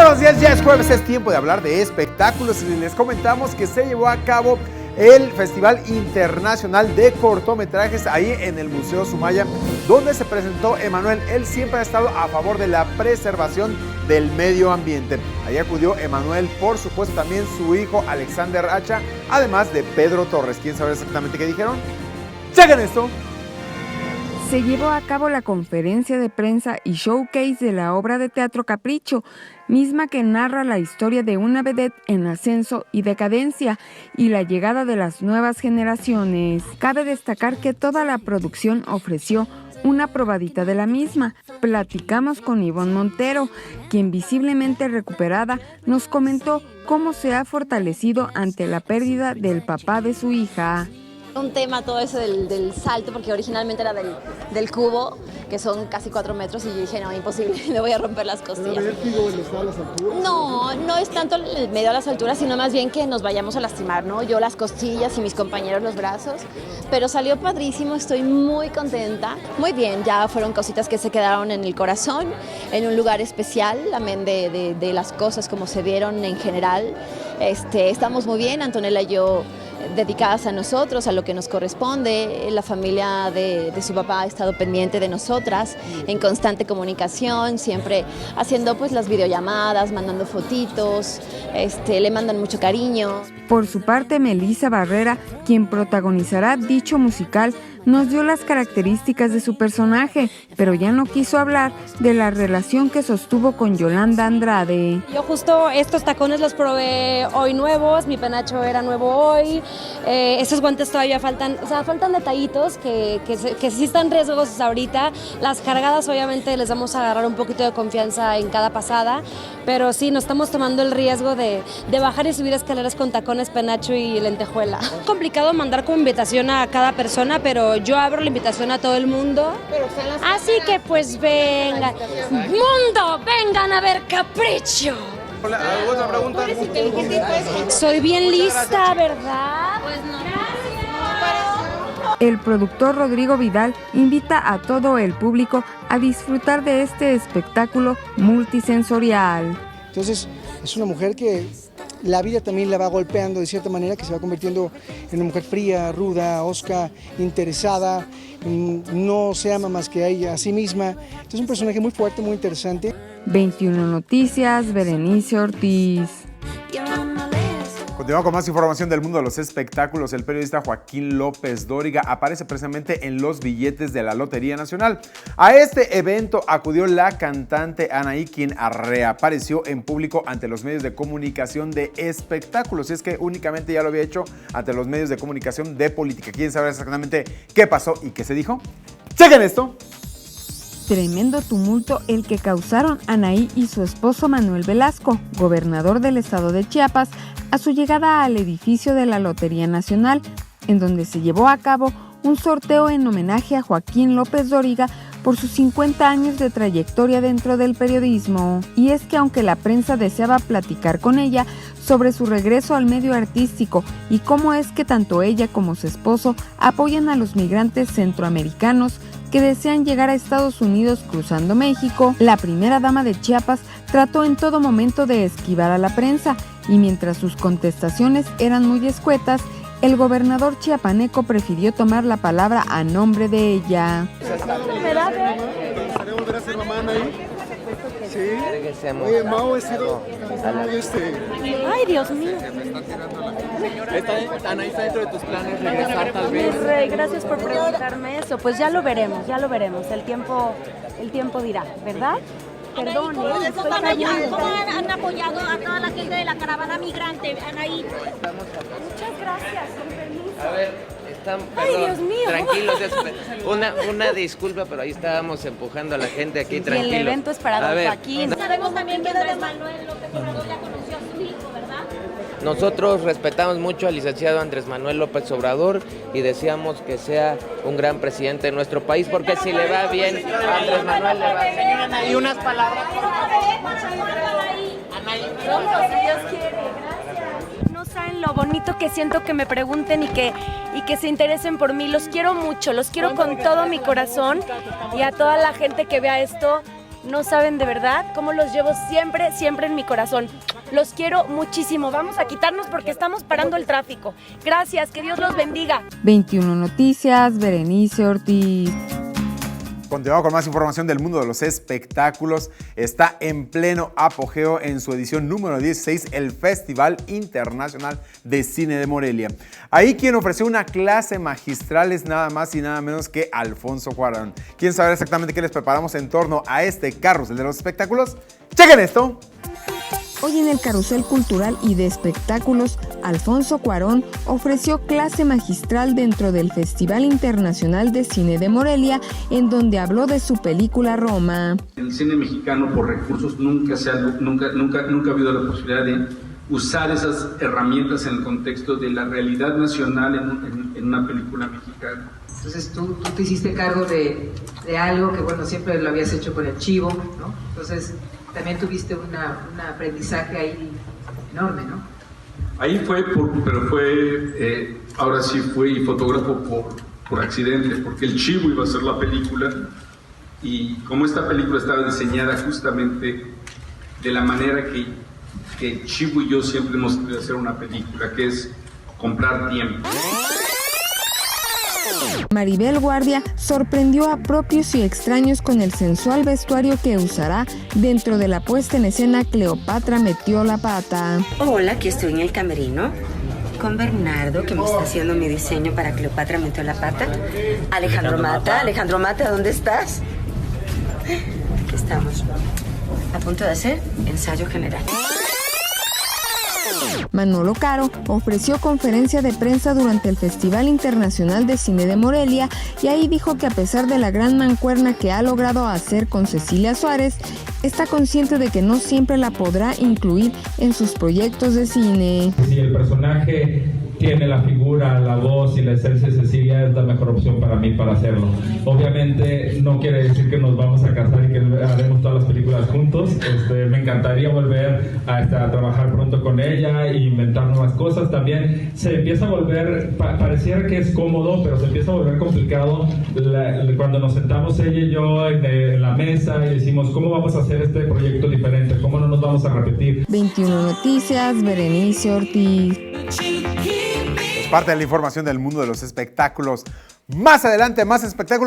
buenos días, ya es jueves, es tiempo de hablar de espectáculos y les comentamos que se llevó a cabo el Festival Internacional de Cortometrajes ahí en el Museo Sumaya, donde se presentó Emmanuel. Él siempre ha estado a favor de la preservación del medio ambiente. Ahí acudió Emmanuel, por supuesto también su hijo Alexander Hacha, además de Pedro Torres. ¿Quién sabe exactamente qué dijeron? ¡Chequen esto! Se llevó a cabo la conferencia de prensa y showcase de la obra de teatro Capricho, misma que narra la historia de una vedette en ascenso y decadencia y la llegada de las nuevas generaciones. Cabe destacar que toda la producción ofreció una probadita de la misma. Platicamos con Ivonne Montero, quien visiblemente recuperada nos comentó cómo se ha fortalecido ante la pérdida del papá de su hija. Un tema todo eso del salto, porque originalmente era del cubo, que son casi 4 metros, y yo dije, no, imposible, me voy a romper las costillas. ¿Pero vértigo en estar a las alturas? No es tanto el medio a las alturas, sino más bien que nos vayamos a lastimar, ¿no? Yo las costillas y mis compañeros los brazos, pero salió padrísimo, estoy muy contenta. Muy bien, ya fueron cositas que se quedaron en el corazón, en un lugar especial, también de las cosas como se vieron en general. Estamos muy bien, Antonella y yo dedicadas a nosotros, a lo que nos corresponde. La familia de su papá ha estado pendiente de nosotras, en constante comunicación, siempre haciendo pues las videollamadas, mandando fotitos, le mandan mucho cariño. Por su parte, Melissa Barrera, quien protagonizará dicho musical, nos dio las características de su personaje, pero ya no quiso hablar de la relación que sostuvo con Yolanda Andrade. Yo justo estos tacones los probé hoy nuevos, mi penacho era nuevo hoy, esos guantes todavía faltan, faltan detallitos que sí están riesgosos ahorita. Las cargadas obviamente les vamos a agarrar un poquito de confianza en cada pasada, pero sí, nos estamos tomando el riesgo de bajar y subir escaleras con tacones, penacho y lentejuela. Es complicado mandar como invitación a cada persona, pero yo abro la invitación a todo el mundo. Así que pues vengan, mundo, vengan a ver Capricho. Hola, ¿alguna pregunta? Soy bien lista, ¿verdad? Pues no. El productor Rodrigo Vidal invita a todo el público a disfrutar de este espectáculo multisensorial. Entonces, es una mujer que la vida también la va golpeando de cierta manera, que se va convirtiendo en una mujer fría, ruda, hosca, interesada, no se ama más que a ella, a sí misma. Entonces es un personaje muy fuerte, muy interesante. 21 Noticias, Berenice Ortiz. Continuamos con más información del mundo de los espectáculos. El periodista Joaquín López Dóriga aparece precisamente en los billetes de la Lotería Nacional. A este evento acudió la cantante Anaí, quien reapareció en público ante los medios de comunicación de espectáculos. Y es que únicamente ya lo había hecho ante los medios de comunicación de política. ¿Quieren saber exactamente qué pasó y qué se dijo? ¡Chequen esto! Tremendo tumulto el que causaron Anaí y su esposo Manuel Velasco, gobernador del estado de Chiapas, a su llegada al edificio de la Lotería Nacional, en donde se llevó a cabo un sorteo en homenaje a Joaquín López Dóriga por sus 50 años de trayectoria dentro del periodismo. Y es que aunque la prensa deseaba platicar con ella sobre su regreso al medio artístico y cómo es que tanto ella como su esposo apoyan a los migrantes centroamericanos que desean llegar a Estados Unidos cruzando México, la primera dama de Chiapas trató en todo momento de esquivar a la prensa, y mientras sus contestaciones eran muy escuetas, el gobernador chiapaneco prefirió tomar la palabra a nombre de ella. ¿Gustaría volver a ser mamá, Anaí? Sí. Oye, Mau, he sido Ay, Dios mío. Anaí, ¿está dentro de tus planes regresar tal vez? Gracias por preguntarme eso. Pues ya lo veremos. El tiempo dirá, ¿verdad? Perdón, ¿Cómo han apoyado a toda la gente de la caravana migrante, Anaí? Muchas gracias, con permiso. A ver, Ay, Dios mío. Tranquilos, una disculpa, pero ahí estábamos empujando a la gente aquí, tranquilos. Y el evento es para don Joaquín. Sabemos también que Andrés Manuel López Obrador ya conoció a su hijo, ¿verdad? Nosotros respetamos mucho al licenciado Andrés Manuel López Obrador y deseamos que sea un gran presidente de nuestro país, porque si le va bien a Andrés Manuel, le va bien. Y unas palabras. Pronto, si Dios quiere, gracias. No saben lo bonito que siento que me pregunten y que se interesen por mí. Los quiero mucho, los quiero con todo mi corazón, y a toda la gente que vea esto, No saben de verdad cómo los llevo siempre, siempre en mi corazón. Los quiero muchísimo. Vamos a quitarnos porque estamos parando el tráfico. Gracias, que Dios los bendiga. 21 Noticias, Berenice Ortiz. Continuamos con más información del mundo de los espectáculos. Está en pleno apogeo en su edición número 16 el Festival Internacional de Cine de Morelia. Ahí quien ofreció una clase magistral es nada más y nada menos que Alfonso Cuarón. ¿Quieren saber exactamente qué les preparamos en torno a este carrusel de los espectáculos? ¡Chequen esto! Hoy en el Carrusel Cultural y de Espectáculos, Alfonso Cuarón ofreció clase magistral dentro del Festival Internacional de Cine de Morelia, en donde habló de su película Roma. El cine mexicano por recursos nunca ha habido la posibilidad de usar esas herramientas en el contexto de la realidad nacional en una película mexicana. Entonces tú te hiciste cargo de algo que, bueno, siempre lo habías hecho con el Chivo, ¿no? Entonces también tuviste un aprendizaje ahí enorme, ¿no? Ahí fue, ahora sí fui fotógrafo por accidente, porque el Chivo iba a hacer la película y como esta película estaba diseñada justamente de la manera que Chivo y yo siempre hemos querido hacer una película, que es comprar tiempo. Maribel Guardia sorprendió a propios y extraños con el sensual vestuario que usará dentro de la puesta en escena Cleopatra metió la pata. Hola, aquí estoy en el camerino con Bernardo, que me está haciendo mi diseño para Cleopatra metió la pata. Alejandro Mata, ¿dónde estás? Aquí estamos, a punto de hacer ensayo general. Manolo Caro ofreció conferencia de prensa durante el Festival Internacional de Cine de Morelia y ahí dijo que a pesar de la gran mancuerna que ha logrado hacer con Cecilia Suárez, está consciente de que no siempre la podrá incluir en sus proyectos de cine. Si el personaje tiene la figura, la voz y la esencia de Cecilia, es la mejor opción para mí para hacerlo. Obviamente no quiere decir que nos vamos a casar y que haremos todas las películas juntos. Me encantaría volver a trabajar pronto con ella e inventar nuevas cosas. También se empieza a volver, pareciera que es cómodo, pero se empieza a volver complicado cuando nos sentamos ella y yo en la mesa y decimos, ¿cómo vamos a hacer este proyecto diferente? ¿Cómo no nos vamos a repetir? 21 Noticias, Berenice Ortiz. Parte de la información del mundo de los espectáculos. Más adelante, más espectáculos.